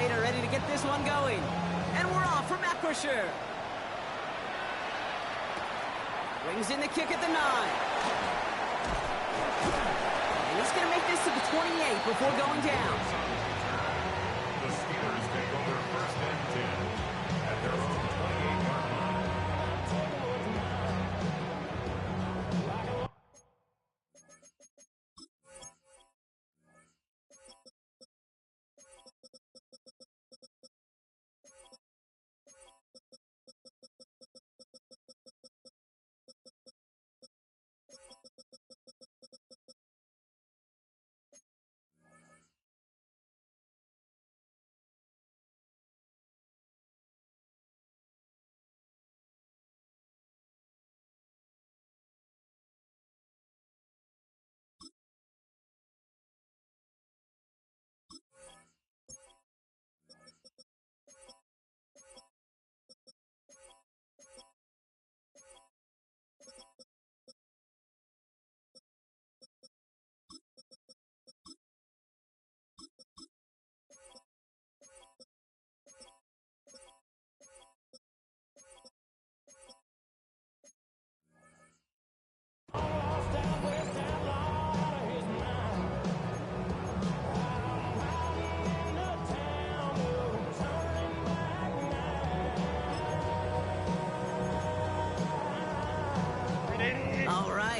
Slater ready to get this one going. And we're off for Macrisher. Brings in the kick at the 9. And he's going to make this to the 28 before going down. The Steelers take over first and 10 at their own 28-yard line.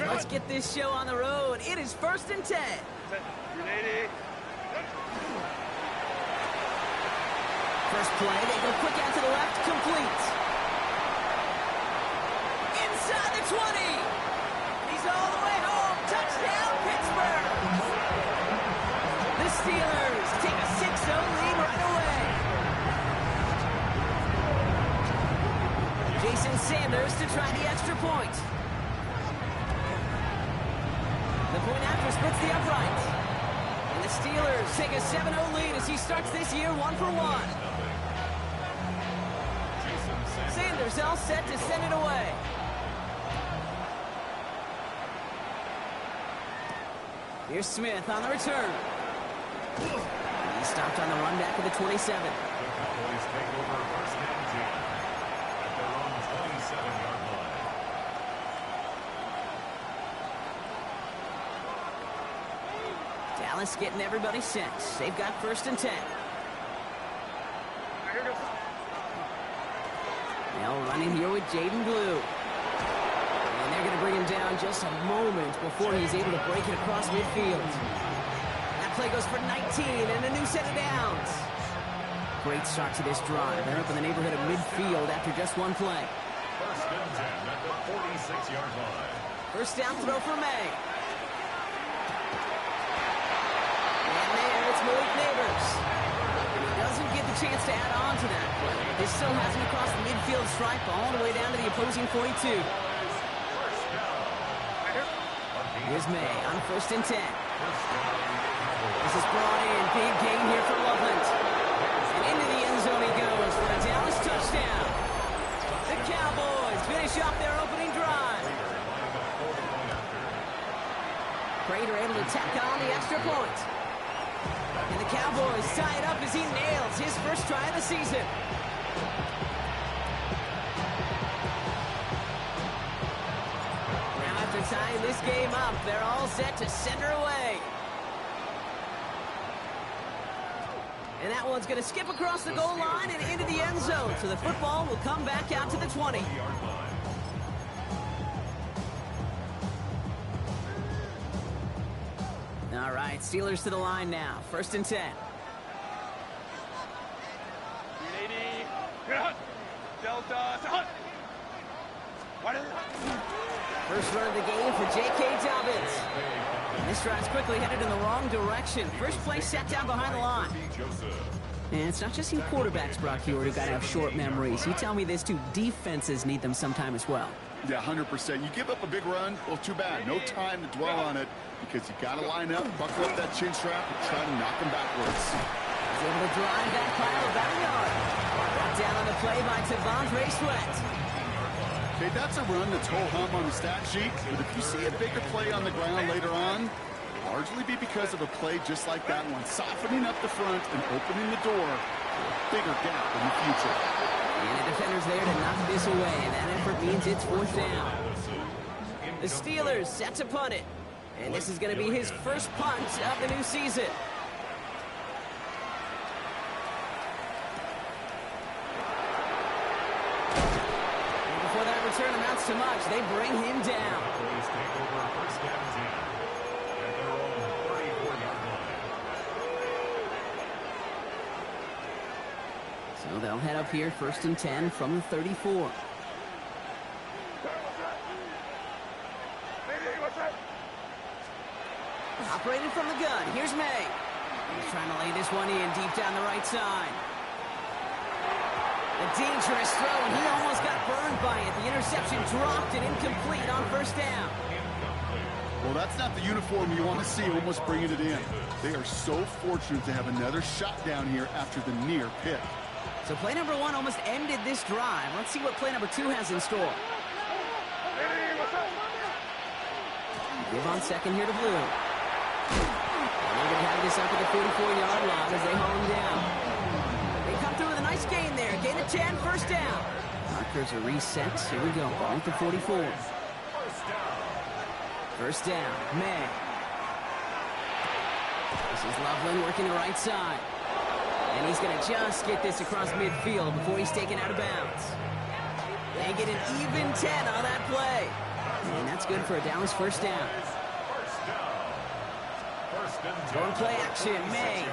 Let's get this show on the road. It is first and 10. First play, they go quick out to the left, complete. Inside the 20. He's all the way home. Touchdown, Pittsburgh. The Steelers take a 6-0 lead right away. Jason Sanders to try the extra point. The point after splits the upright. And the Steelers take a 7-0 lead as he starts this year 1-for-1. Sanders all set to send it away. Here's Smith on the return. He stopped on the run back of the 27. The Cowboys take over first and 10 at their own 27-yard line. Dallas getting everybody set. They've got first and 10. Now running here with Jaden Blue. And they're going to bring him down just a moment before he's able to break it across midfield. That play goes for 19 and a new set of downs. Great start to this drive. They're up in the neighborhood of midfield after just one play. First and 10 at the 46-yard line. First down throw for May. And there, it's Malik Neighbors. And he doesn't get the chance to add on to that play. This still has him across the midfield stripe all the way down to the opposing 42. Here's May on first and 10. This is brought in. Big gain here for Loveland. And into the end zone he goes for a Dallas touchdown. The Cowboys finish off their opening drive. Prater able to tack on the extra point. And the Cowboys tie it up as he nails his first try of the season. Now after tying this game up, they're all set to send her away. And that one's going to skip across the goal line and into the end zone. So the football will come back out to the 20. All right, Steelers to the line now. First and 10. First run of the game for J.K. Dobbins. And this drive's quickly headed in the wrong direction. First play set down behind the line. And it's not just you quarterbacks, Brock Huard, who got to have short memories. You tell me this too, defenses need them sometime as well. Yeah, 100%. You give up a big run, well, too bad. No time to dwell on it because you got to line up, buckle up that chin strap, and try to knock them backwards. He's able to drive that pile about a yard. Brought down on the play by Tavondre Sweat. Okay, that's a run that's ho-hum on the stat sheet, but if you see a bigger play on the ground later on, largely be because of a play just like that one, softening up the front and opening the door bigger gap in the future. And the defender's there to knock this away, and that effort means it's 4th down. The Steelers set to punt it, and this is going to be his first punt of the new season. And before that return amounts to much, they bring him down. Please take over 1st down and 10 at their own 34-yard line. So they'll head up here 1st and 10 from the 34. Operating from the gun, here's May. He's trying to lay this one in deep down the right side. A dangerous throw, and he almost got burned by it. The interception dropped and incomplete on 1st down. Well, that's not the uniform you want to see almost bringing it in. They are so fortunate to have another shot down here after the near pick. So play number 1 almost ended this drive. Let's see what play number 2 has in store. Give on 2nd here to Blue. And they're going to have this up at the 44-yard line as they haul him down. They come through with a nice gain there. Gain of 10, 1st down. Markers are reset. Here we go. Ball at the 44. 1st down. May. This is Loveland working the right side. And he's going to just get this across midfield before he's taken out of bounds. They get an even 10 on that play. And that's good for a Dallas 1st down. Going play action, May.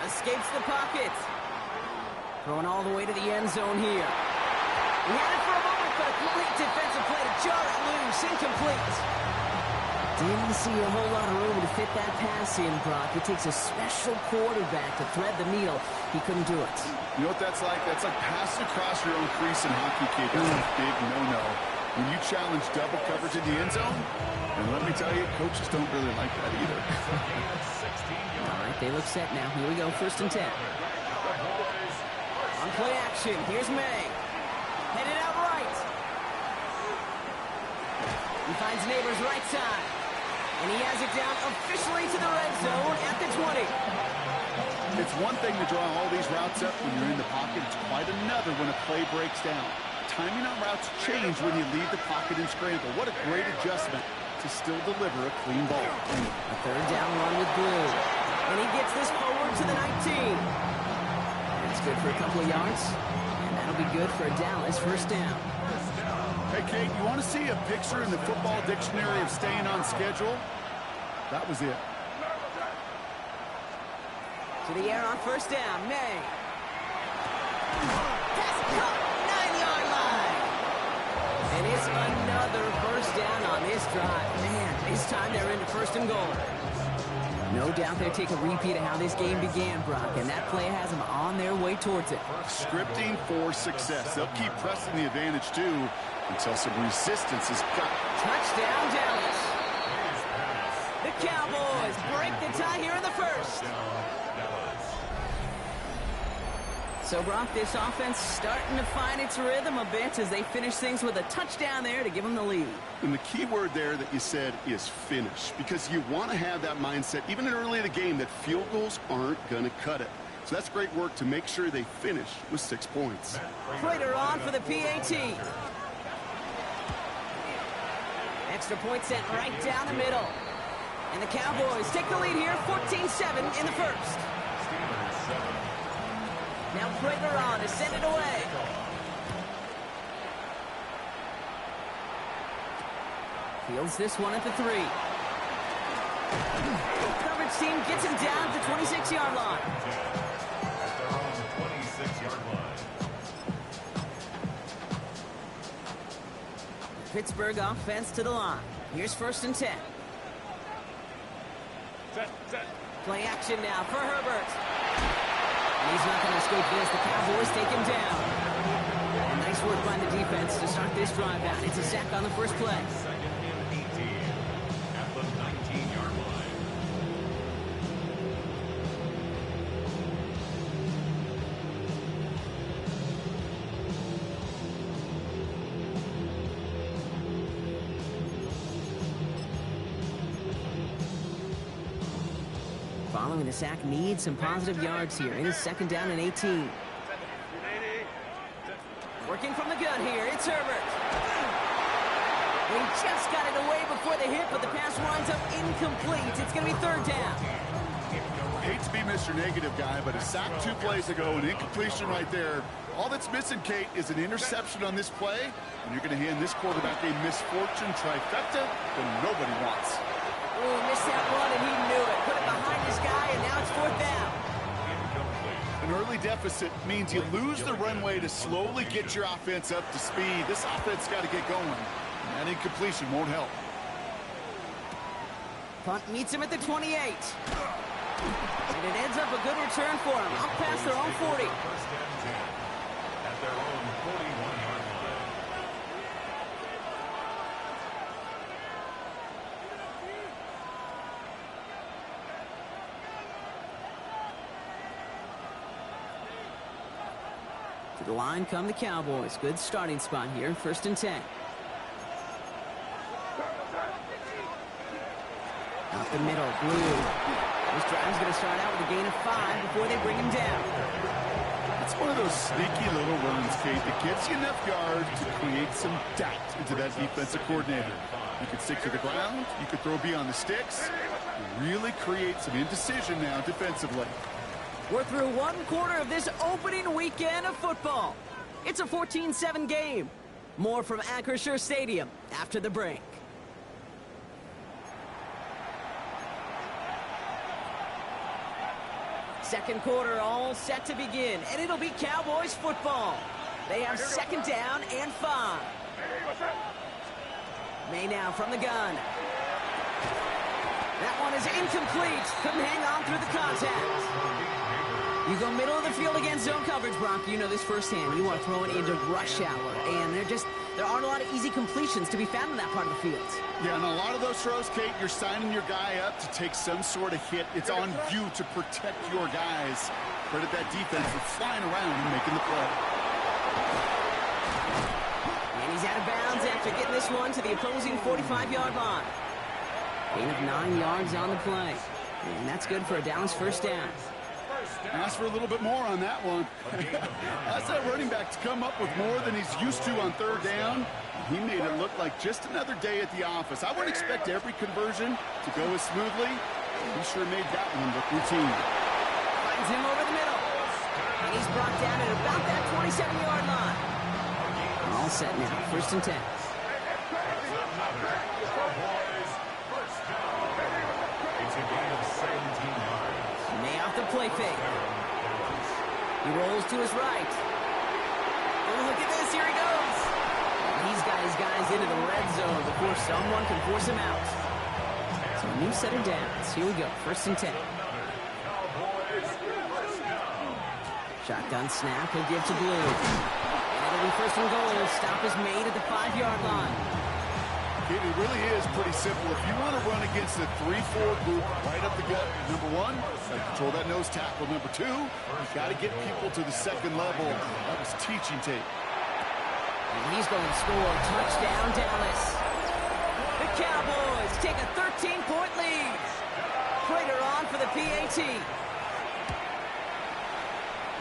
Escapes the pocket. Throwing all the way to the end zone here. He had it for a moment, but a great defensive play to jar it loose. Incomplete. Didn't see a whole lot of room to fit that pass in, Brock. It takes a special quarterback to thread the needle. He couldn't do it. You know what that's like? That's like passing across your own crease in hockey, kid. That's a big no-no. When you challenge double coverage in the end zone, and let me tell you, coaches don't really like that either. All right, they look set now. Here we go, 1st and 10. On play action, here's May. Headed out right. He finds Neighbors right side. And he has it down officially to the red zone at the 20. It's one thing to draw all these routes up when you're in the pocket. It's quite another when a play breaks down. Timing on routes change when you leave the pocket and scramble. What a great adjustment to still deliver a clean ball. A 3rd down run with Blue. And he gets this forward to the 19. That's good for a couple of yards. And that'll be good for a Dallas 1st down. Hey, Kate, you want to see a picture in the football dictionary of staying on schedule? That was it. To the air on 1st down, May. Pass caught, 9-yard line. And it's another 1st down on this drive. Man, this time they're into 1st and goal. No doubt they'll take a repeat of how this game began, Brock, and that play has them on their way towards it. Scripting for success. They'll keep pressing the advantage, too, until some resistance is got. Touchdown, Dallas. The Cowboys break the tie here in the 1st. So, Brock, this offense starting to find its rhythm a bit as they finish things with a touchdown there to give them the lead. And the key word there that you said is finish, because you want to have that mindset, even early in the game, that field goals aren't going to cut it. So that's great work to make sure they finish with 6 points. Prater on for the PAT. Extra point sent right down the middle. And the Cowboys take the lead here, 14-7 in the 1st. Now Prater on to send it away. Fields this one at the 3. Coverage team gets him down at the 26-yard line. At their own 26-yard line. Pittsburgh offense to the line. Here's 1st and 10. Set. Play action now for Herbert. And he's not going to escape this. The Cowboys take him down. And nice work by the defense to start this drive out. It's a sack on the first play. 2nd and 18 at the 19-yard line. following the sack, needs some positive yards here. It is 2nd down and 18. Working from the gun here, it's Herbert. He just got it away before the hit, but the pass winds up incomplete. It's going to be 3rd down. Hate to be Mr. Negative guy, but a sack 2 plays ago, an incompletion right there. All that's missing, Kate, is an interception on this play, and you're going to hand this quarterback a misfortune trifecta that nobody wants. Oh, missed that one, and he knew it. Put it behind his guy, and now it's 4th down. An early deficit means you lose the runway to slowly get your offense up to speed. This offense got to get going. That incompletion won't help. Punt meets him at the 28. And it ends up a good return for him. Up past their own 40. 1st and 10 at their own 41-yard line. To the line come the Cowboys. Good starting spot here. 1st and 10. Out the middle, Blue. This drive's going to start out with a gain of 5 before they bring him down. It's one of those sneaky little runs, Kate, that gets you enough yards to create some doubt into that defensive coordinator. You could stick to the ground. You could throw beyond the sticks. Really create some indecision now defensively. We're through 1 quarter of this opening weekend of football. It's a 14-7 game. More from Acrisure Stadium after the break. Second quarter all set to begin, and it'll be Cowboys football. They have 2nd down and 5. May now from the gun. That one is incomplete. Couldn't hang on through the contact. You go middle of the field against zone coverage, Brock. You know this firsthand. You want to throw it into rush hour, and there aren't a lot of easy completions to be found in that part of the field. Yeah, and a lot of those throws, Kate, you're signing your guy up to take some sort of hit. It's on you to protect your guys. Credit that defense for flying around and making the play. And he's out of bounds after getting this one to the opposing 45-yard line. Gain of 9 yards on the play. And that's good for a Dallas 1st down. Ask for a little bit more on that one. Ask that running back to come up with more than he's used to on 3rd down. He made it look like just another day at the office. I wouldn't expect every conversion to go as smoothly. He sure made that one look routine. Finds him over the middle. And he's brought down at about that 27-yard line. All set now. 1st and 10. It's a gain of 17 yards. May off the play fake. He rolls to his right. Oh, look at this. Here he goes. He's got his guys into the red zone before someone can force him out. So a new set of downs. Here we go. 1st and 10. Shotgun snap. He'll give to Blue. And it'll be 1st and goal. Stop is made at the 5-yard line. It really is pretty simple. If you want to run against a 3-4 group right up the gut, number 1, control that nose tackle. Number 2, you've got to get people to the 2nd level. That was teaching tape. And he's going to score. Touchdown, Dallas. The Cowboys take a 13-point lead. Prater on for the PAT.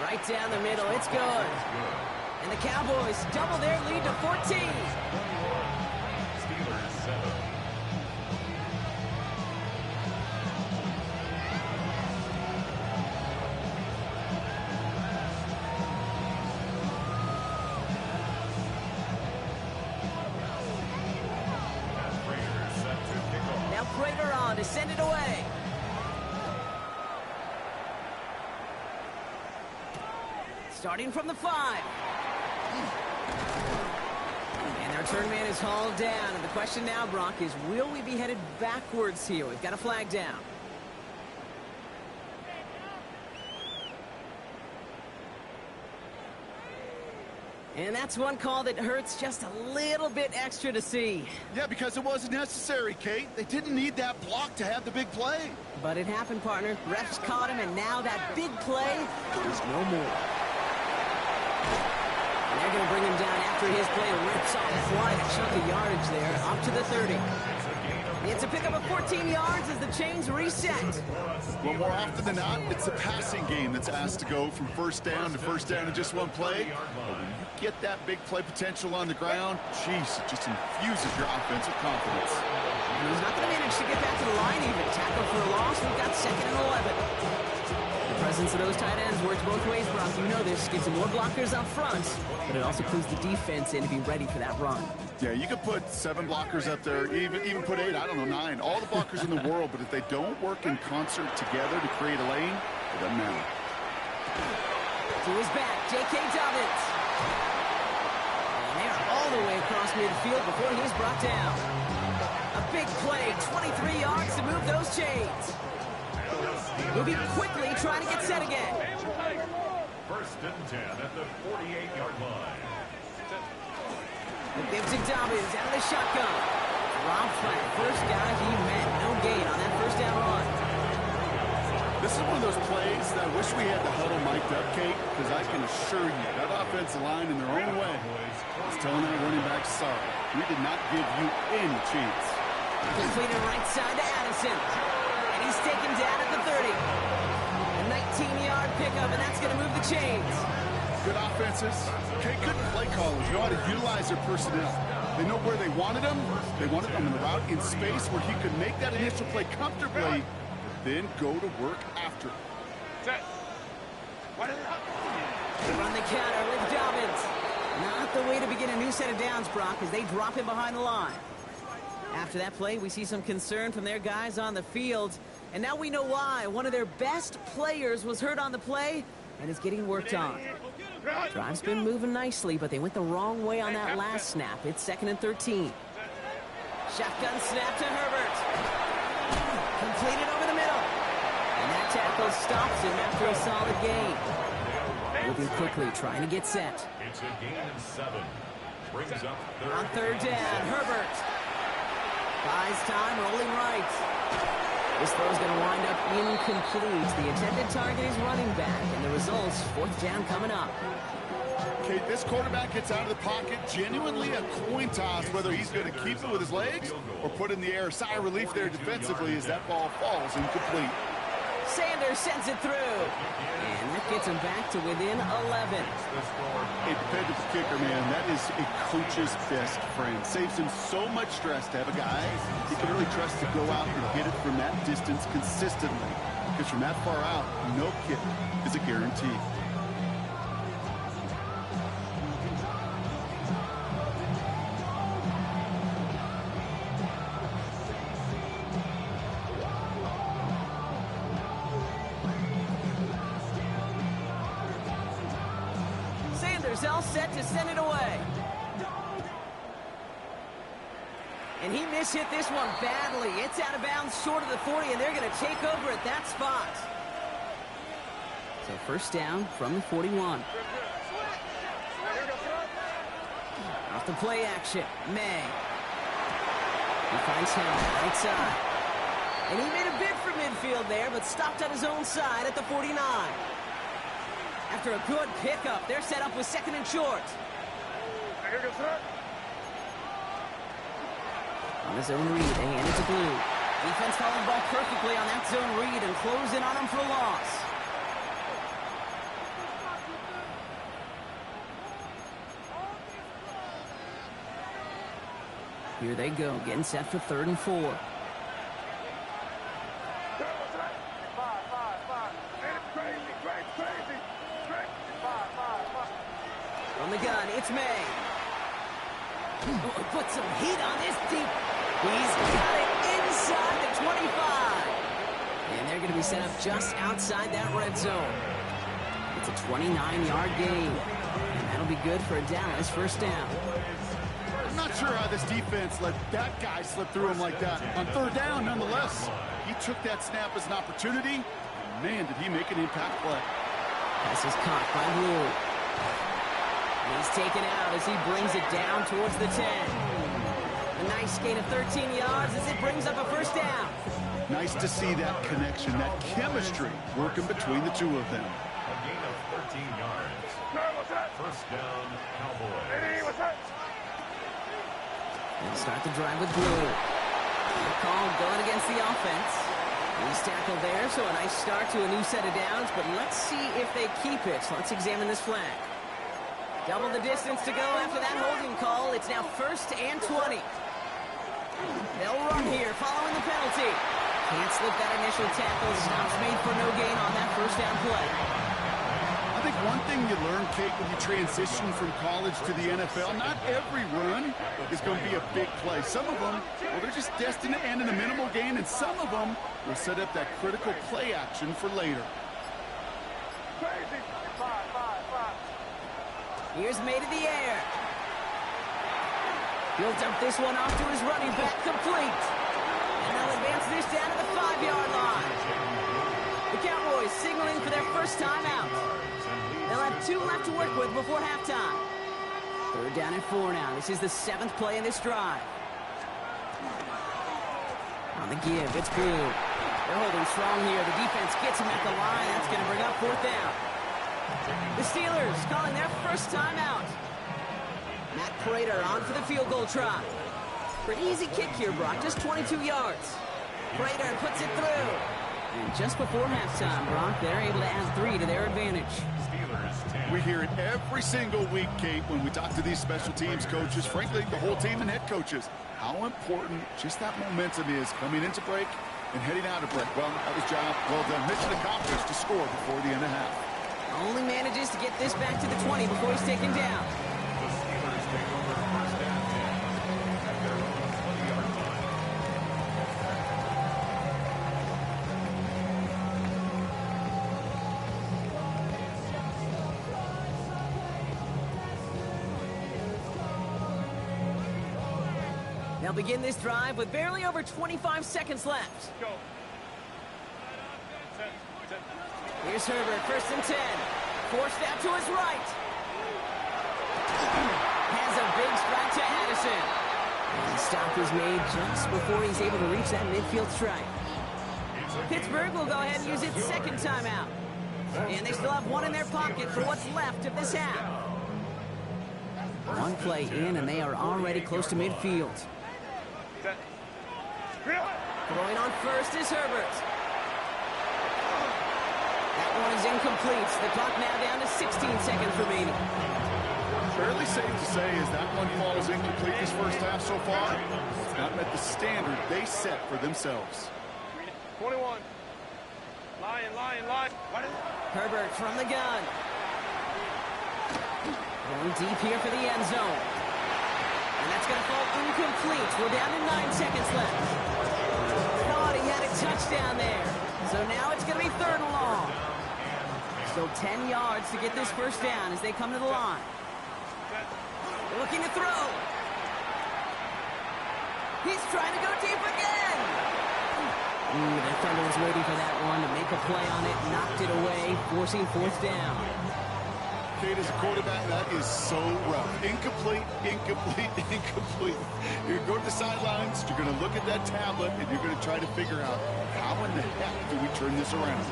Right down the middle. It's good. And the Cowboys double their lead to 14. Steelers 7. Now Prater on to send it away. Starting from the 5. And their return man is hauled down. And the question now, Brock, is will we be headed backwards here? We've got a flag down. And that's one call that hurts just a little bit extra to see. Yeah, because it wasn't necessary, Kate. They didn't need that block to have the big play. But it happened, partner. Refs caught him, and now that big play is no more. And they're going to bring him down after his play rips off quite a chunk of yardage there, up to the 30. It's a gain of It's a pickup of 14 yards as the chains reset. Well, more often than not, it's the passing game that's asked to go from first down in just one play. But when you get that big play potential on the ground, jeez, it just infuses your offense with confidence. And he's not going to manage to get back to the line even. Tackle for a loss. We've got 2nd and 11. The presence of those tight ends works both ways, Brock. You know this. Gives them more blockers up front, but it also clues the defense in to be ready for that run. Yeah, you could put 7 blockers up there, even put 8, I don't know, 9. All the blockers in the world, but if they don't work in concert together to create a lane, it doesn't matter. To his back, J.K. Dobbins. And they're all the way across midfield before he's brought down. A big play, 23 yards to move those chains. Moving quickly, trying to get set again. 1st and 10 at the 48-yard line. Gives to Dobbins out of the shotgun. Rob flat, first guy he met. No gain on that 1st down run. This is one of those plays that I wish we had the huddle mic'd up, Kate, because I can assure you that offensive line in their own way is telling that running back, sorry, we did not give you any chance. Completed right side to Addison. And he's taken down at the 30. A 19-yard pickup, and that's going to move the chains. Good offenses. Okay, good play callers know how to utilize their personnel. They know where they wanted them. They wanted them in the route in space where he could make that initial play comfortably, then go to work after. They run the counter with Dobbins. Not the way to begin a new set of downs, Brock, as they drop him behind the line. After that play, we see some concern from their guys on the field. And now we know why. One of their best players was hurt on the play and is getting worked on. Drive's been moving nicely, but they went the wrong way on that last snap. It's 2nd and 13. Shotgun snap to Herbert. Completed over the middle. And that tackle stops him after a solid gain. Moving quickly, trying to get set. It's a gain of 7. Brings up 3rd. On 3rd down, Herbert. Buys time, rolling right. This throw's going to wind up incomplete. The intended target is running back, and the results, 4th down coming up. Okay, this quarterback gets out of the pocket, genuinely a coin toss whether he's going to keep it with his legs or put in the air. Sigh of relief there defensively as that ball falls incomplete. Sanders sends it through. And that gets him back to within 11. A dependable kicker, man. That is a coach's best friend. Saves him so much stress to have a guy he can really trust to go out and hit it from that distance consistently. Because from that far out, no kick is a guarantee. All set to send it away. And he mishit this one badly. It's out of bounds short of the 40, and they're going to take over at that spot. So 1st down from the 41. Off the play action, May. He finds him right side. And he made a bid for midfield there, but stopped on his own side at the 49. After a good pickup, they're set up with 2nd and short. On the zone read, they hand it to Blue. Defense following the ball perfectly on that zone read and close in on him for a loss. Here they go, getting set for 3rd and 4. On the gun, it's May. Oh, put some heat on this deep. He's got it inside the 25. And they're going to be set up just outside that red zone. It's a 29-yard gain. And that'll be good for a Dallas 1st down. I'm not sure how this defense let that guy slip through him like that. On 3rd down, nonetheless, he took that snap as an opportunity. And man, did he make an impact play. Pass is caught by Blue. He's taken out as he brings it down towards the 10. A nice gain of 13 yards as it brings up a 1st down. Nice to see that connection, that chemistry working between the two of them. A gain of 13 yards. 1st down, Cowboys. And start the drive with Blue. Call going against the offense. He's tackled there, so a nice start to a new set of downs, but let's see if they keep it. So let's examine this flag. Double the distance to go after that holding call. It's now 1st and 20. They'll run here following the penalty. Can't slip that initial tackle. Stops made for no gain on that first down play. I think one thing you learn, Kate, when you transition from college to the NFL, not every run is going to be a big play. Some of them, well, they're just destined to end in a minimal gain, and some of them will set up that critical play action for later. Here's made in the air. He'll dump this one off to his running back, complete. And they'll advance this down to the 5-yard line. The Cowboys signaling for their first time out. They'll have 2 left to work with before halftime. 3rd down and 4 now. This is the 7th play in this drive. On the give, it's good. They're holding strong here. The defense gets him at the line. That's going to bring up 4th down. The Steelers calling their first time out. Matt Prater on for the field goal try. Pretty easy kick here, Brock. Just 22 yards. Prater puts it through. And just before halftime, Brock, they're able to add 3 to their advantage. We hear it every single week, Kate, when we talk to these special teams coaches, frankly, the whole team and head coaches, how important just that momentum is coming into break and heading out of break. Well, that was job well done. Mission accomplished to score before the end of half. Only manages to get this back to the 20 before he's taken down. The Steelers take over 1st and 10 at their own 20-yard line. They'll begin this drive with barely over 25 seconds left. Go. Here's Herbert, 1st and 10. Forced out to his right. Has a big strike to Addison. And the stop is made just before he's able to reach that midfield strike. Pittsburgh will go ahead and use its 2nd timeout. And they still have 1 in their pocket for what's left of this half. 1 play in, and they are already close to midfield. Throwing on first is Herbert. That one is incomplete. The clock now down to 16 seconds remaining. Fairly safe to say as that one falls incomplete this first half so far, it's not met the standard they set for themselves. 21. Line. Herbert from the gun. Going deep here for the end zone. And that's going to fall incomplete. We're down to 9 seconds left. Thought he had a touchdown there. So now it's going to be 3rd and long. Still 10 yards to get this first down as they come to the line. Looking to throw. He's trying to go deep again. The Thunder was waiting for that one to make a play on it. Knocked it away, forcing 4th down. Kate, as a quarterback, that is so rough. Incomplete. You're going to go to the sidelines, you're going to look at that tablet, and you're going to try to figure out how in the heck do we turn this around.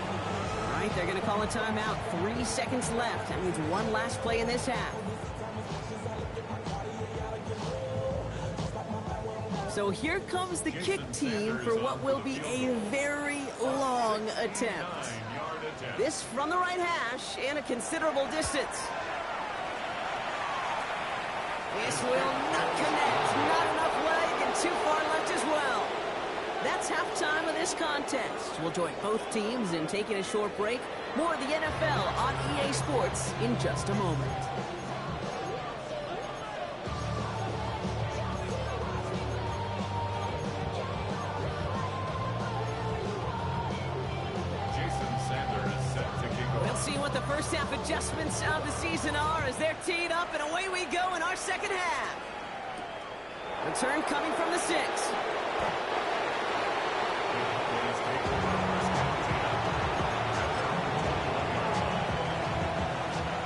All right, they're going to call a timeout. 3 seconds left. That means 1 last play in this half. So here comes the kick team for what will be a very long attempt. This from the right hash and a considerable distance. This will not connect. Not enough leg and too far left as well. That's halftime of this contest. We'll join both teams in taking a short break. More of the NFL on EA Sports in just a moment. First half adjustments of the season are as they're teed up, and away we go in our second half. Return coming from the 6.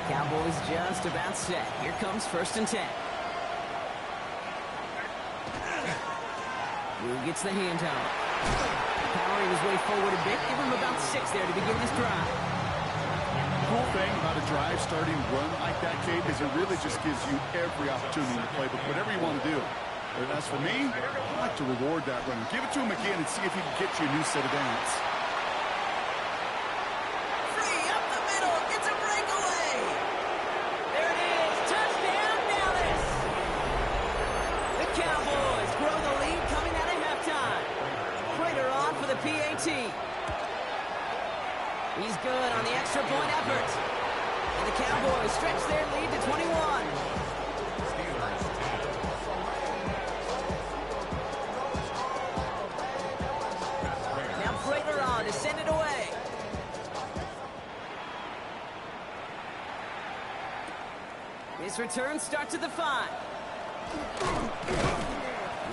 Cowboys just about set. Here comes 1st and 10. Blue gets the handoff. Powering his way forward a bit. Give him about 6 there to begin this drive. The cool thing about a drive starting run like that, Kate, is it really just gives you every opportunity to play. But whatever you want to do, And as for me, I'd like to reward that runner. Give it to him again and see if he can get you a new set of downs. Free up the middle. It's a breakaway. There it is. Touchdown, Dallas. The Cowboys grow the lead coming out of halftime. Prater on for the PAT. He's good on the extra point effort. And the Cowboys stretch their lead to 21. Now Prater on to send it away. His return starts at the 5.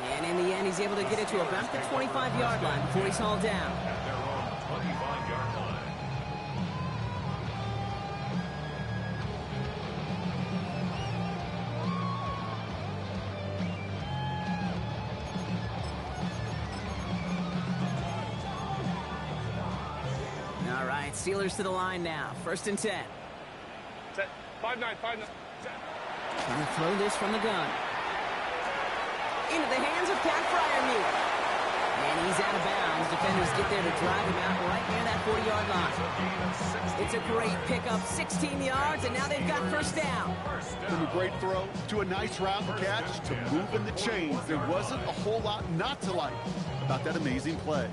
And in the end, he's able to get it to about the 25-yard line before he's hauled down. At their own 25-yard line. All right, Steelers to the line now. 1st and 10. Set. 5-9, 5-9. Trying to throw this from the gun. Into the hands of Pat Fryermuth. And he's out of bounds. Defenders get there to drive him out right near that 40-yard line. It's a great pickup, 16 yards, and now they've got 1st down. From a great throw to a nice route and catch to moving the chains, there wasn't a whole lot not to like about that amazing play.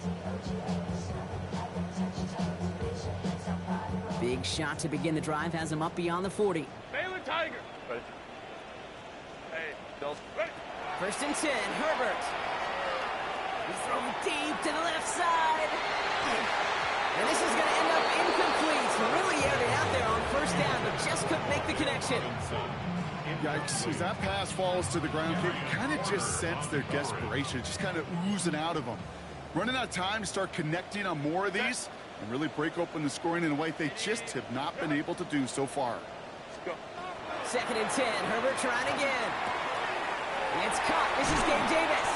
Big shot to begin the drive has him up beyond the 40. Baylor Tiger. Ready. Hey, Bills. Ready. 1st and 10, Herbert. He's thrown deep to the left side. And this is going to end up incomplete. Really aired it out there on 1st down, but just couldn't make the connection. Yikes, as that pass falls to the ground, you kind of just sense their desperation, just kind of oozing out of them. Running out of time to start connecting on more of these and really break open the scoring in a way they just have not been able to do so far. Let's go. 2nd and 10, Herbert trying again. It's caught. This is Gabe Davis.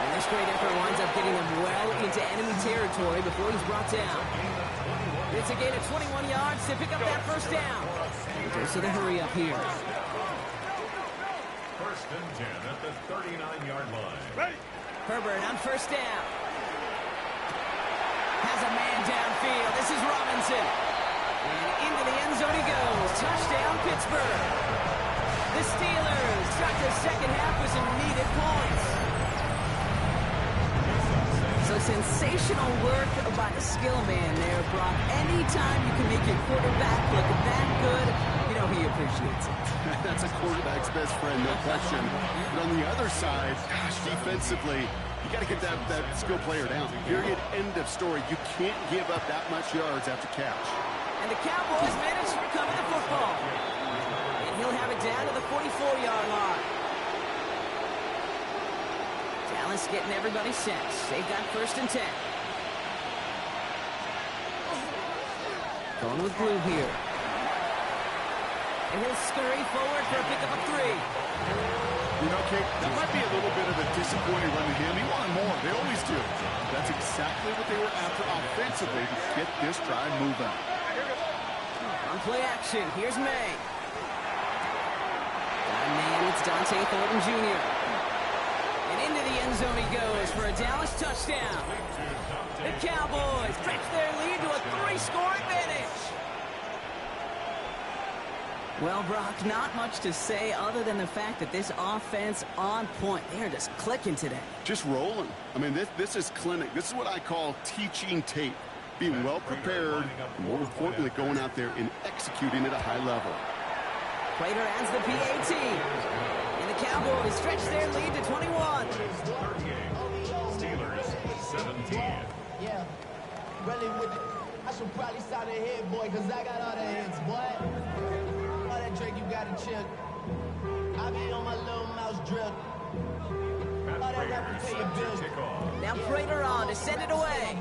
And this great effort winds up getting them well into enemy territory before he's brought down. It's a gain of 21 yards to pick up that 1st down. Dose of the hurry up here. 1st and 10 at the 39-yard line. Ready. Herbert on 1st down. Has a man downfield. This is Robinson. And into the end zone he goes. Touchdown, Pittsburgh. The Steelers start their 2nd half with some needed points. So sensational work by the skill man there, Brock. Anytime you can make your quarterback look that good, you know he appreciates it. That's a quarterback's best friend, no question. But on the other side, gosh, defensively, you got to get that skill player down. Period. End of story. You can't give up that much yards after catch. And the Cowboys manage to recover the football. And he'll have it down to the 44-yard line. Dallas getting everybody set. They've got 1st and 10. Going with Blue here. And he'll scurry forward for a pickup of 3. You know, Kate, that might be a little bit of a disappointing run to him. He wanted more. They always do. That's exactly what they were after offensively to get this drive moving. On play action, here's May. Man, it's Dante Thornton Jr. And into the end zone he goes for a Dallas touchdown. The Cowboys stretch their lead to a 3-score advantage. Well, Brock, not much to say other than the fact that this offense on point. They are just clicking today. Just rolling. I mean, this is clinic. This is what I call teaching tape. Being well prepared, and more importantly, going out there and executing at a high level. Prater adds the PAT. And the Cowboys stretch their lead to 21. 38. Steelers 17. Yeah, really with it. I should probably sign a head, boy, because I got all the hits, boy. All that Drake, you got to chill. I be on my little mouse drip. All that rapper pay your bills. Now Prater on to send it away.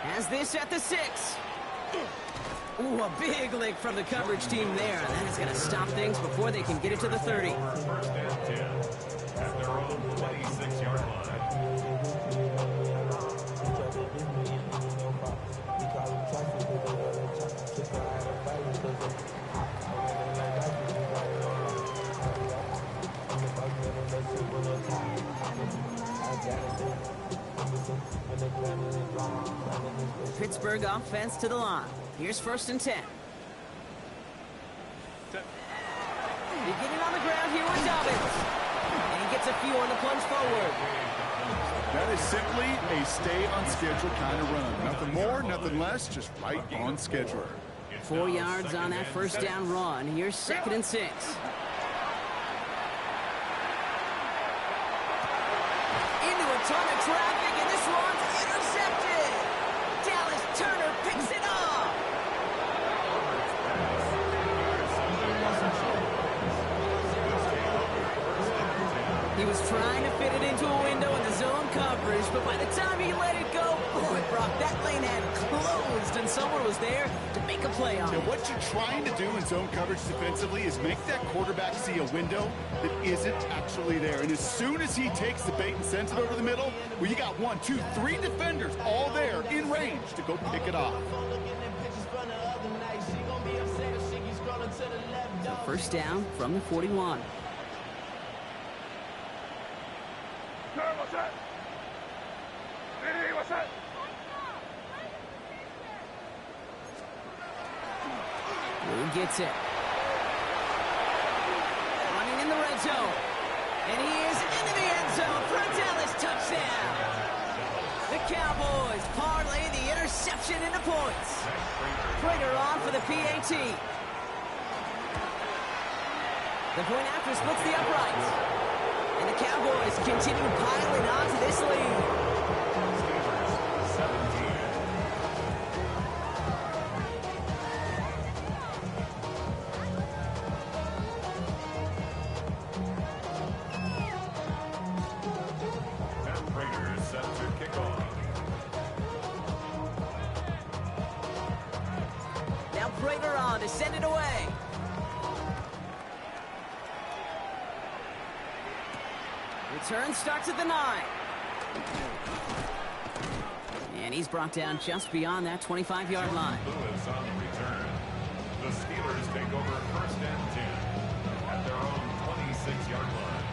Has this at the 6. Ooh, a big lick from the coverage team there. And that is going to stop things before they can get it to the 30. 1st and 10 at their own 26-yard line. Pittsburgh offense to the line. Here's 1st and 10. Beginning on the ground here with Dobbins. And he gets a few on the plunge forward. That is simply a stay on schedule kind of run. Nothing more, nothing less, just right on schedule. 4 yards on that 1st down run. Here's 2nd and 6. Into a ton of traffic, and this one's intercepted. Dallas Turner picks it off. He was trying to fit it into a window in the zone coverage, but by the time he let it go, boy, Brock, that lane had closed, and someone was there to make a play on it. What you're trying to do in zone coverage defensively is make that quarterback see a window that isn't actually there. And as soon as he takes the bait and sends it over the middle, well, you got 1, 2, 3 defenders all there in range to go pick it off. So 1st down from the 41. What's that? Hey, what's that? Blue gets it. Running in the red zone. And he is into the end zone for a Dallas touchdown. The Cowboys parlay the interception into points. Prater on for the PAT. The point after splits the uprights. And the Cowboys continue piling on to this lead. Steelers 17. And Raiders set to kick off. Now Prater on to send it away. Return starts at the 9. And he's brought down just beyond that 25-yard line. Lewis on the return. The Steelers take over 1st and 10 at their own 26-yard line.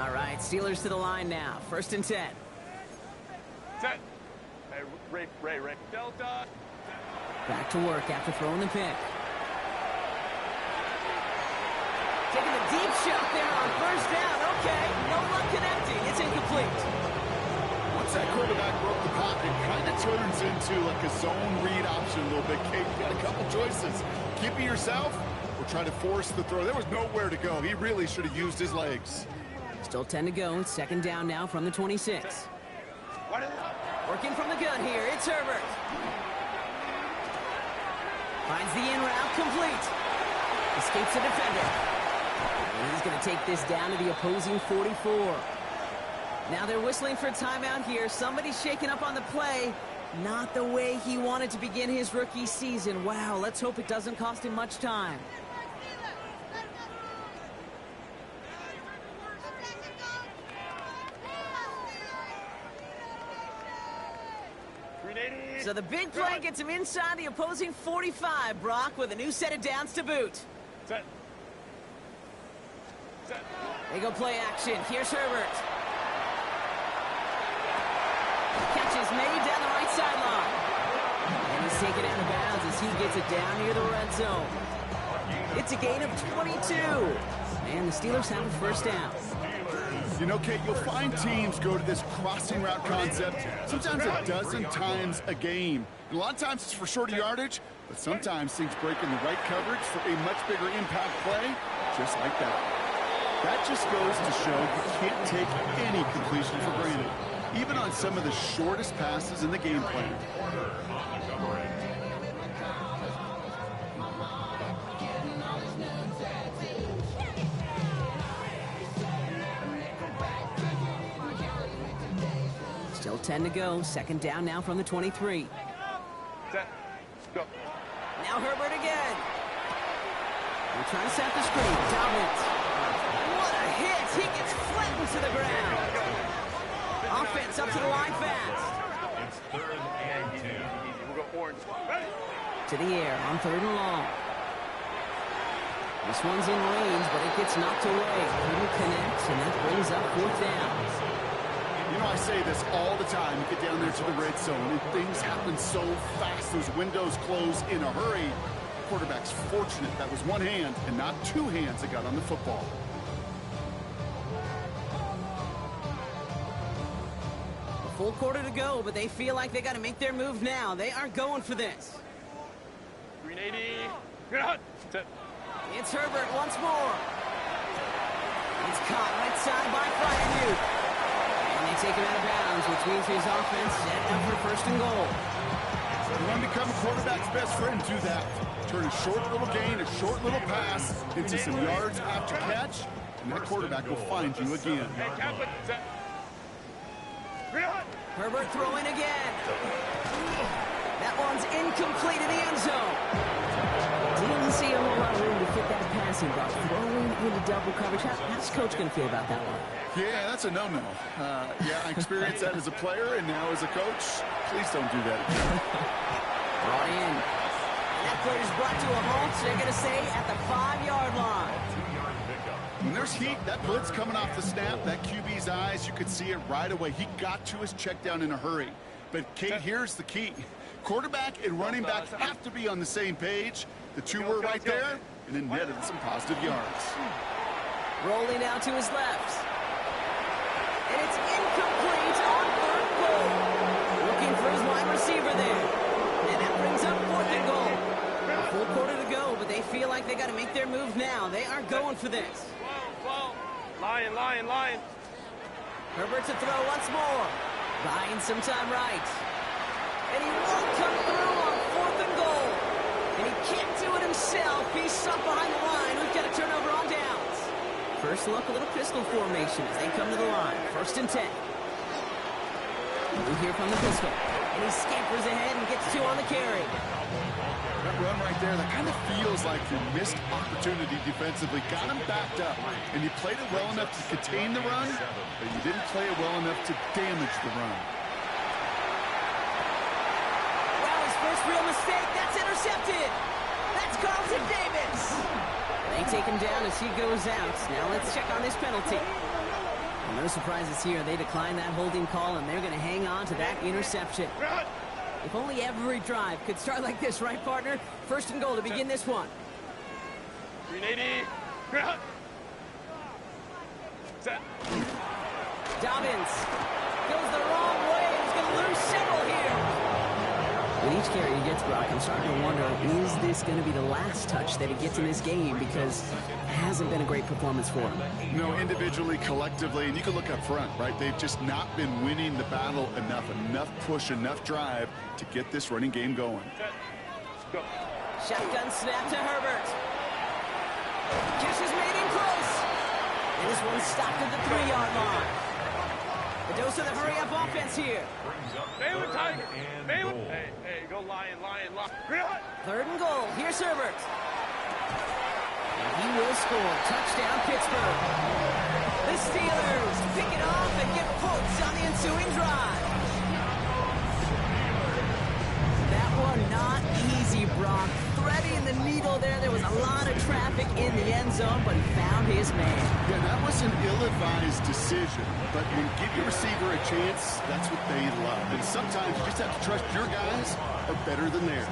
All right, Steelers to the line now. 1st and 10. Set. Hey, Ray. Delta. Back to work after throwing the pick. Taking a deep shot there on 1st down. Okay, no luck connecting. It's incomplete. Once that quarterback broke the pocket, it kind of turns into like a zone read option a little bit. Kate, you got a couple choices. Keep it yourself or try to force the throw. There was nowhere to go. He really should have used his legs. Still 10 to go. 2nd down now from the 26. Working from the gun here, it's Herbert. Finds the in route complete. Escapes the defender. And he's going to take this down to the opposing 44. Now they're whistling for a timeout here. Somebody's shaking up on the play. Not the way he wanted to begin his rookie season. Wow, let's hope it doesn't cost him much time. So the big play gets him inside the opposing 45, Brock, with a new set of downs to boot. Set. They go play action. Here's Herbert. Catch is made down the right sideline. And he's taken out of bounds as he gets it down near the red zone. It's a gain of 22. And the Steelers have a 1st down. You know, Kate, you'll find teams go to this crossing route concept sometimes a dozen times a game. And a lot of times it's for shorter yardage, but sometimes things break in the right coverage for a much bigger impact play, just like that. That just goes to show you can't take any completion for granted, even on some of the shortest passes in the game plan. Still 10 to go. 2nd down now from the 23. Set. Go. Now Herbert again. They're trying to set the screen. Dobbins. What a hit. He gets flattened to the ground. Offense up to the line fast. It's 3rd and 10. Easy. We'll go orange. Ready? To the air on 3rd and long. This one's in range, but it gets knocked away. Couldn't connect, and that brings up 4th down. You know, I say this all the time. You get down there to the red zone, and things happen so fast. Those windows close in a hurry. Quarterback's fortunate that was one hand and not two hands that got on the football. A full quarter to go, but they feel like they got to make their move now. They aren't going for this. 380. Good. It's Herbert once more. It's caught right side by Fryermuth. And they take him out of bounds, which means his offense set up for 1st and goal. You want to become a quarterback's best friend, do that. Turn a short little gain, a short little pass into some yards after catch, and that quarterback will find you again. Hey, Kaplan. Set. Herbert throwing again. That one's incomplete in the end zone. Didn't see a whole lot of room to fit that passing, but throwing into double coverage. How's Coach going to feel about that one? Yeah, that's a no-no. Yeah, I experienced that as a player, and now as a coach, please don't do that again. Brought in. And that play is brought to a halt, so they're going to say at the 5-yard line. When there's heat, that blitz coming off the snap, that QB's eyes, you could see it right away. He got to his check down in a hurry. But, Kate, here's the key. Quarterback and running back have to be on the same page. The two were right there, and then netted some positive yards. Rolling out to his left. And it's incomplete on 3rd goal. Looking for his wide receiver there. And that brings up 4th and goal. A full quarter to go, but they feel like they got to make their move now. They aren't going for this. Whoa. Lion. Herbert to throw once more. Buying some time right. And he won't come through on 4th and goal. And he can't do it himself. He's stuck behind the line. We've got a turnover on downs. First look, a little pistol formation as they come to the line. 1st and 10. We hear from the pistol. And he scampers ahead and gets 2 on the carry. That run right there, that kind of feels like your missed opportunity defensively. Got him backed up, and you played it well enough to contain the run, but you didn't play it well enough to damage the run. Well, his first real mistake, that's intercepted. That's Carlton Davis. They take him down as he goes out. Now let's check on this penalty. Well, no surprises here. They decline that holding call, and they're going to hang on to that interception. If only every drive could start like this, right, partner? 1st and goal to begin this one. 380. Set. Dobbins goes the wrong way. He's going to lose several here. With each carry he gets, Brock, I'm starting to wonder, is this going to be the last touch that he gets in this game? Because it hasn't been a great performance for him. No, individually, collectively, and you can look up front, right? They've just not been winning the battle enough push, enough drive to get this running game going. Go. Shotgun snap to Herbert. Catch is made in close. And this one stopped at the 3-yard line. A dose of the hurry-up offense here. Baylor Tiger. Baylor. Hey, go Lion. 3rd and goal. Here's Herbert. And he will score. Touchdown, Pittsburgh. The Steelers pick it off and get points on the ensuing drive. That one not easy, Brock. Threading the needle there. There was a lot of traffic in the end zone, but he found his man. Yeah, that was an ill-advised decision, but when you give your receiver a chance, that's what they love. And sometimes you just have to trust your guys are better than theirs.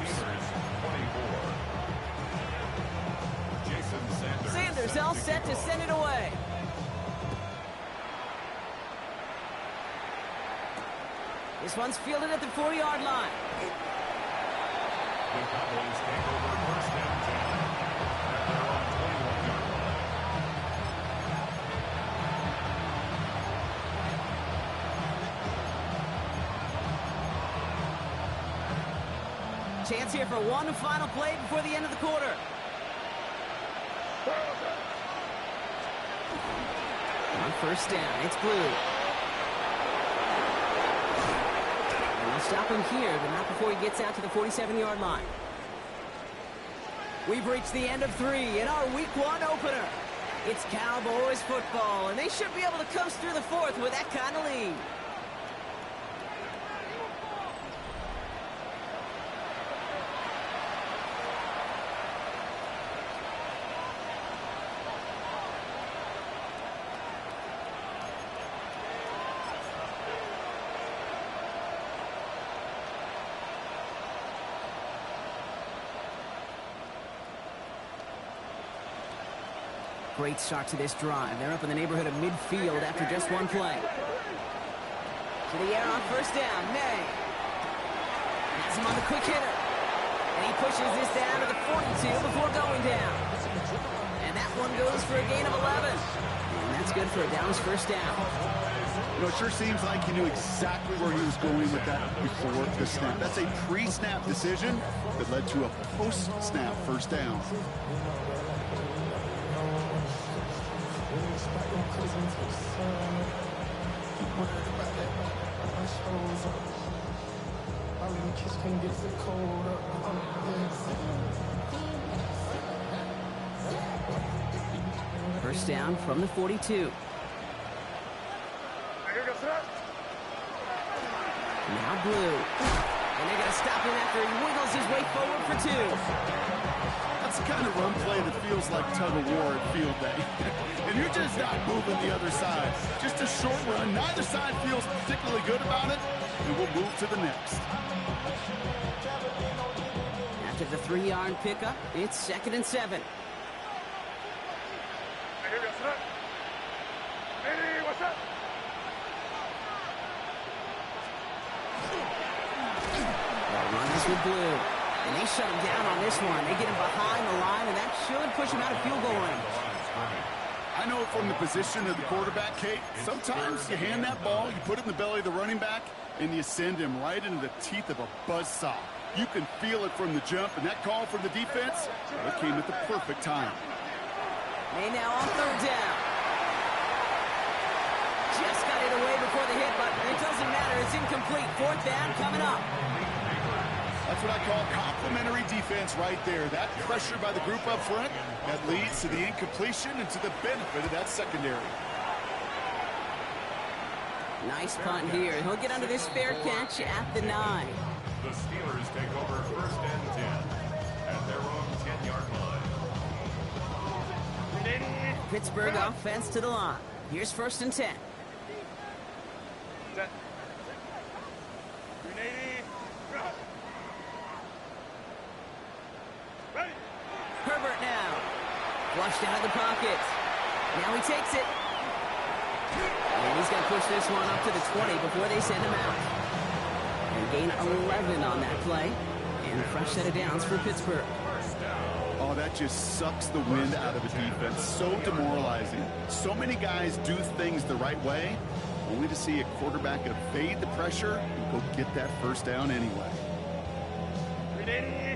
Sanders all set to send it away. This one's fielded at the 4-yard line. The Cowboys take over 1st and 10 at their own 21-yard line. Chance here for one final play before the end of the quarter. On 1st down, it's Blue. And they'll stop him here, but not before he gets out to the 47-yard line. We've reached the end of 3 in our Week 1 opener. It's Cowboys football, and they should be able to coast through the 4th with that kind of lead. Great start to this drive. They're up in the neighborhood of midfield after just one play. To the air on first down. May has him on the quick hitter. And he pushes this down to the 42 before going down. And that one goes for a gain of 11. And that's good for a Downs first down. You know, it sure seems like he knew exactly where he was going with that before the snap. That's a pre-snap decision that led to a post-snap first down. First down from the 42. Now Blue. And they're going to stop him after he wiggles his way forward for 2. That's the kind of run play that feels like tug-of-war at field day. And you're just not moving the other side. Just a short run. Neither side feels particularly good about it. And we'll move to the next. After the 3-yard pickup, it's 2nd and 7. Runs with Blue. And they shut him down on this one. They get him behind the line, and that should push him out of field goal range. I know from the position of the quarterback, Kate, sometimes you hand that ball, you put it in the belly of the running back, and you send him right into the teeth of a buzzsaw. You can feel it from the jump, and that call from the defense, well, it came at the perfect time. May now on 3rd down. Just got it away before the hit, but it doesn't matter. It's incomplete. 4th down coming up. That's what I call complimentary defense right there. That pressure by the group up front, that leads to the incompletion and to the benefit of that secondary. Nice punt here. He'll get under this fair catch at the 9. The Steelers take over 1st and 10 at their own 10-yard line. Pittsburgh offense to the line. Here's 1st and 10. Herbert now. Flushed out of the pocket. Now he takes it. And he's going to push this one up to the 20 before they send him out. And gain 11 on that play. And a fresh set of downs for Pittsburgh. Oh, that just sucks the wind out of a defense. So demoralizing. So many guys do things the right way, only to see a quarterback evade the pressure and go get that first down anyway.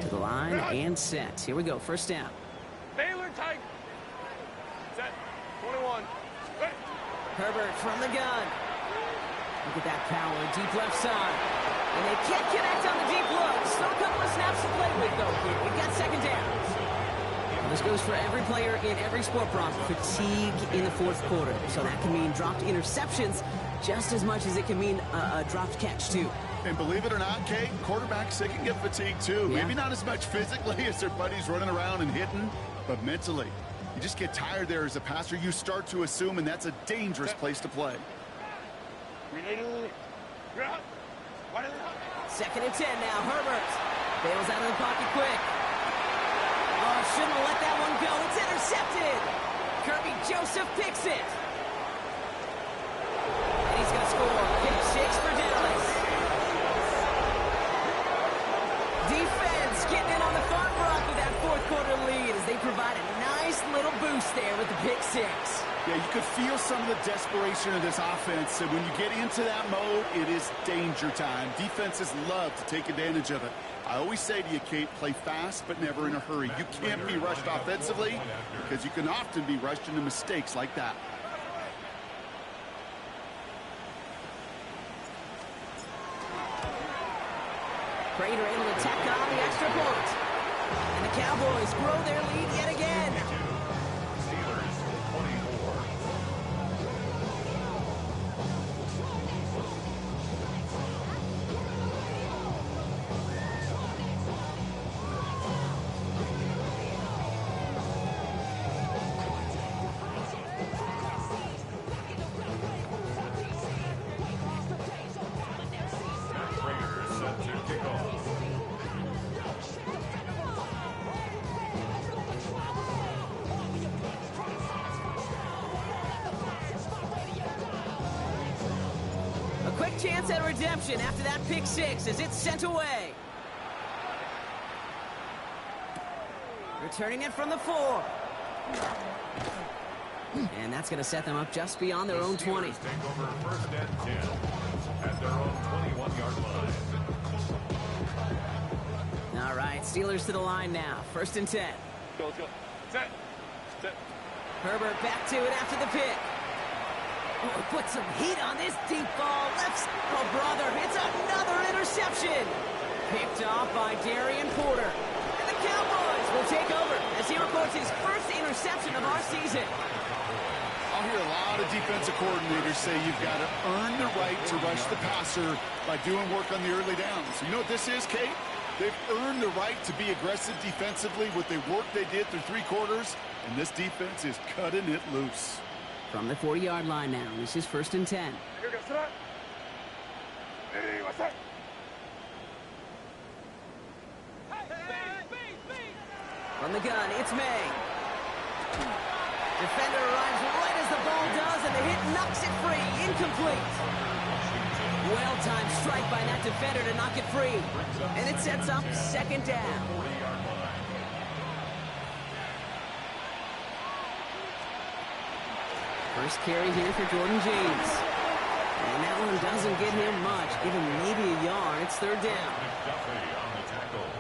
To the line and set. Here we go. First down. Baylor tight. Set. 21. Ready. Herbert from the gun. Look at that power. Deep left side. And they can't connect on the deep look. Still a couple of snaps to play with, though. Here we got 2nd down. Well, this goes for every player in every sport, Brock. Fatigue in the 4th quarter. So that can mean dropped interceptions just as much as it can mean a dropped catch, too. And believe it or not, Kate, quarterbacks, they can get fatigued too. Yeah. Maybe not as much physically as their buddies running around and hitting, but mentally. You just get tired there as a passer. You start to assume, and that's a dangerous place to play. 2nd and 10 now. Herbert bails out of the pocket quick. Oh, shouldn't have let that one go. It's intercepted. Kirby Joseph picks it. And he's going to score. Pick 6 for Dallas. Defense getting in on the farm block with that 4th quarter lead as they provide a nice little boost there with the pick 6. Yeah, you could feel some of the desperation of this offense, and when you get into that mode, it is danger time. Defenses love to take advantage of it. I always say to you, Kate, play fast but never in a hurry. You can't be rushed offensively because you can often be rushed into mistakes like that. Prater able to tack on the extra point. And the Cowboys grow their lead yet again. Steelers 24. gets that redemption after that pick six as it's sent away. Returning it from the 4. And that's going to set them up just beyond their own 20. Take over first and 10 at their own 21-yard line. All right, Steelers to the line now. First and 10. Let's go. Set. Herbert back to it after the pick. Oh, put some heat on this deep ball. Left. Oh, brother, it's another interception. Picked off by Darian Porter. And the Cowboys will take over as he records his first interception of our season. I'll hear a lot of defensive coordinators say you've got to earn the right to rush the passer by doing work on the early downs. You know what this is, Kate? They've earned the right to be aggressive defensively with the work they did through 3 quarters, and this defense is cutting it loose. From the 40-yard line now, this is first and 10. Here goes that. Hey, what's that? From the gun, it's May. Defender arrives right as the ball does, and the hit knocks it free. Incomplete. Well-timed strike by that defender to knock it free. And it sets up second down. First carry here for Jordan James. And that one doesn't get him much. Give him maybe a yard. It's third down. On the tackle.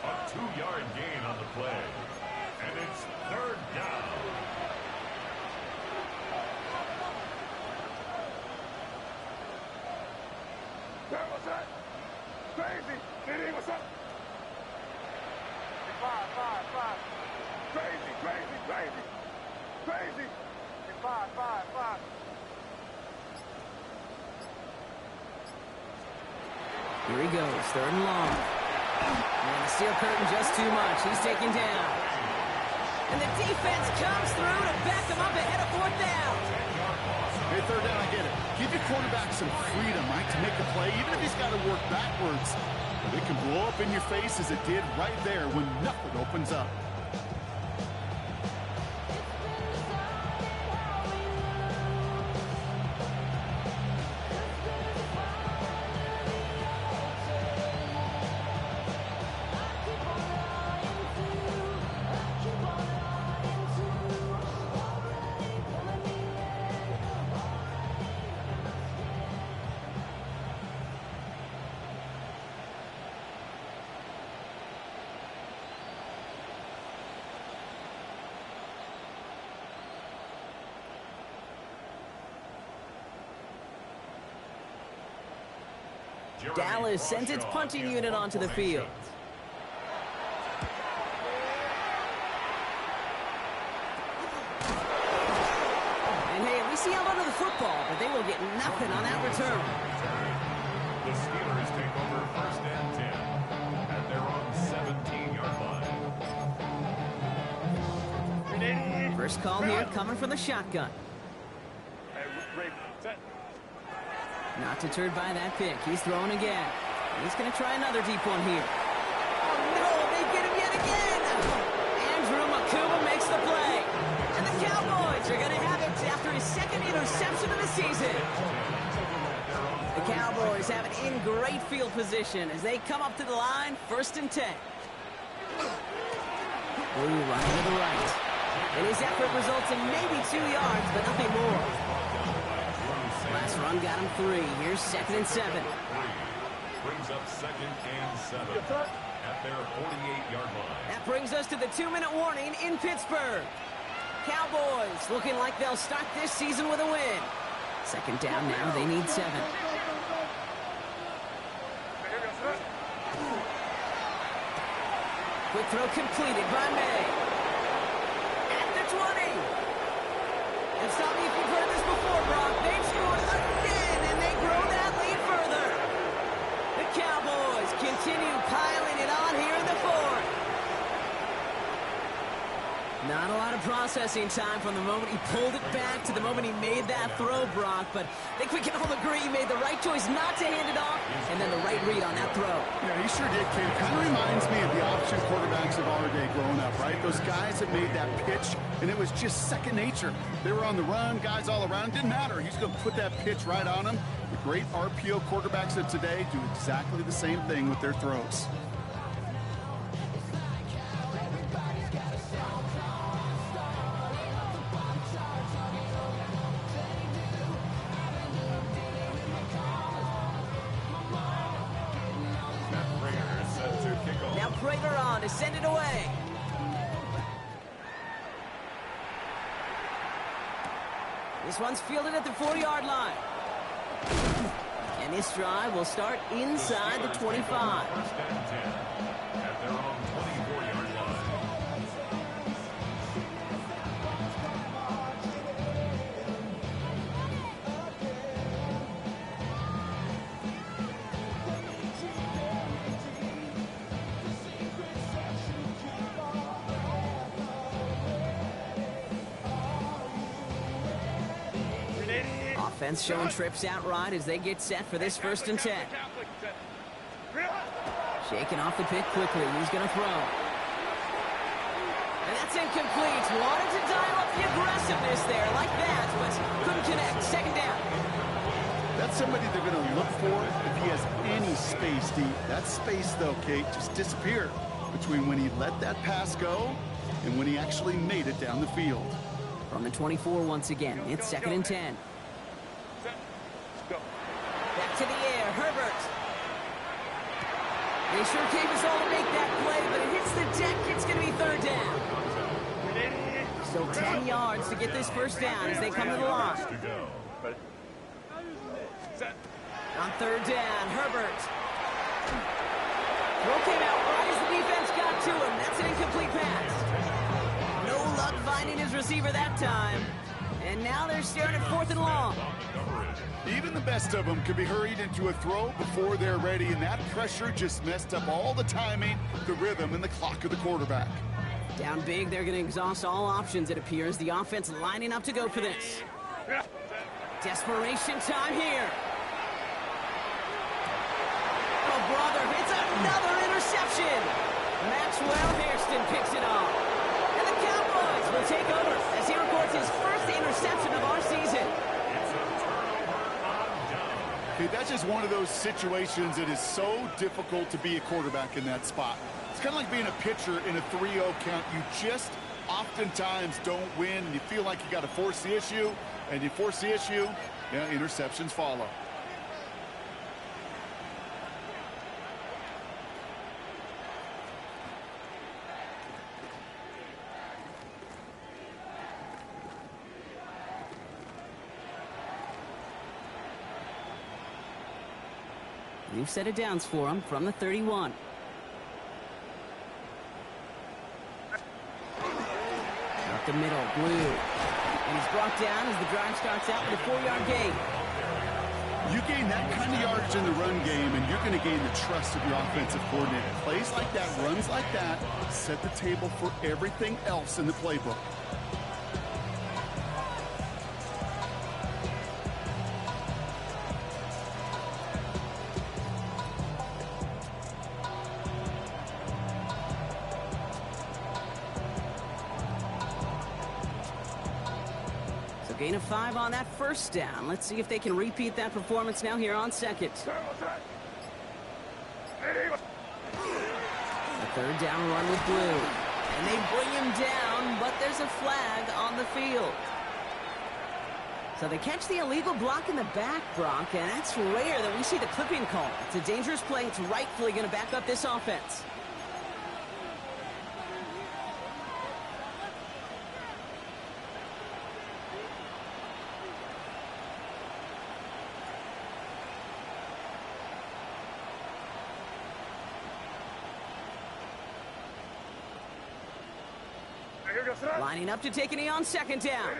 A 2-yard gain on the play. And it's third down. What's that? Crazy. Diddy, what's up? 5. Crazy. Crazy. 5. Here he goes, third and long. And the steel curtain just too much. He's taken down. And the defense comes through to back them up ahead of fourth down. Hey, third down, I get it. Give your quarterback some freedom, right, to make a play, even if he's got to work backwards. But it can blow up in your face as it did right there when nothing opens up. Dallas sends its punting unit onto the field. And hey, at least he held onto the football, but they will get nothing on that return. The Steelers take over first and 10 at their own 17-yard line. First call here coming from the shotgun. Hey, Ray, set. Not deterred by that pick. He's throwing again. He's going to try another deep one here. Oh, no, they get him yet again. Andrew Makuba makes the play. And the Cowboys are going to have it after his second interception of the season. The Cowboys have it in great field position as they come up to the line, first and 10. Blue running to the right. And his effort results in maybe 2 yards, but nothing more. Last run got him 3. Here's second and 7. Brings up second and 7 at their 48-yard line. That brings us to the 2-minute warning in Pittsburgh. Cowboys looking like they'll start this season with a win. Second down now, they need 7. Quick throw completed by May. At the 20. And stop me if you've heard this before, Brock. They've scored again, and they grow that lead further. The Cowboys continue piling it on here in the fourth. Not a lot of processing time from the moment he pulled it back to the moment he made that throw, Brock. But I think we can all agree he made the right choice not to hand it off, and then the right read on that throw. Yeah, he sure did, kid. Kind of reminds me of the option quarterbacks of our day growing up, right? Those guys that made that pitch, and it was just second nature. They were on the run, guys all around. Didn't matter. He's going to put that pitch right on them. The great RPO quarterbacks of today do exactly the same thing with their throws. Now Prater on to send it away. This one's fielded at the 4-yard line. And this drive will start inside the 25. First and 10 at their own 24-yard line. Offense showing trips outright as they get set for this 1st and 10. Shaking off the pick quickly. He's going to throw. And that's incomplete. Wanted to dial up the aggressiveness there like that, but couldn't connect. 2nd down. That's somebody they're going to look for if he has any space deep. That space, though, Kate, just disappeared between when he let that pass go and when he actually made it down the field. From the 24 once again. It's 2nd and 10. Back to the air, Herbert. They sure gave us all to make that play, but it hits the deck. It's going to be 3rd down. So 10 yards to get this 1st down as they come to the line. On 3rd down, Herbert. Throw came out right as the defense got to him. That's an incomplete pass. No luck finding his receiver that time. And now they're staring at 4th and long. Even the best of them could be hurried into a throw before they're ready, and that pressure just messed up all the timing, the rhythm, and the clock of the quarterback. Down big, they're going to exhaust all options, it appears. The offense lining up to go for this. Desperation time here. Oh, brother, it's another interception. Maxwell Hairston picks it off. And the Cowboys will take over as he records his first interception of our season. Okay, that's just one of those situations that is so difficult to be a quarterback in that spot. It's kind of like being a pitcher in a 3-0 count. You just oftentimes don't win, and you feel like you got to force the issue, and you force the issue, yeah, interceptions follow. New set of downs for him from the 31. Up the middle, Blue. And he's brought down as the drive starts out with a 4-yard gain. You gain that kind of yardage in the run game, and you're going to gain the trust of your offensive coordinator. Plays like that, runs like that, set the table for everything else in the playbook. Gain of 5 on that 1st down. Let's see if they can repeat that performance now here on 2nd. A 3rd down run with Blue. And they bring him down, but there's a flag on the field. So they catch the illegal block in the back, Brock, and that's rare that we see the clipping call. It's a dangerous play. It's rightfully going to back up this offense. Lining up to take a knee on 2nd down.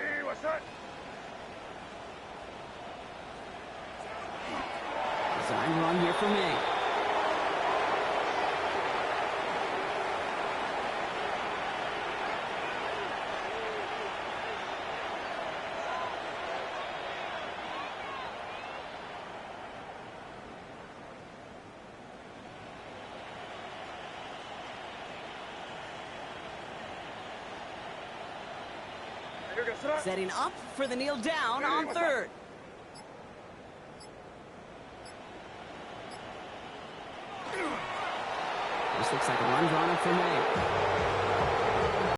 Design run here for me. Setting up for the kneel down on third. This looks like a run drawn up for May.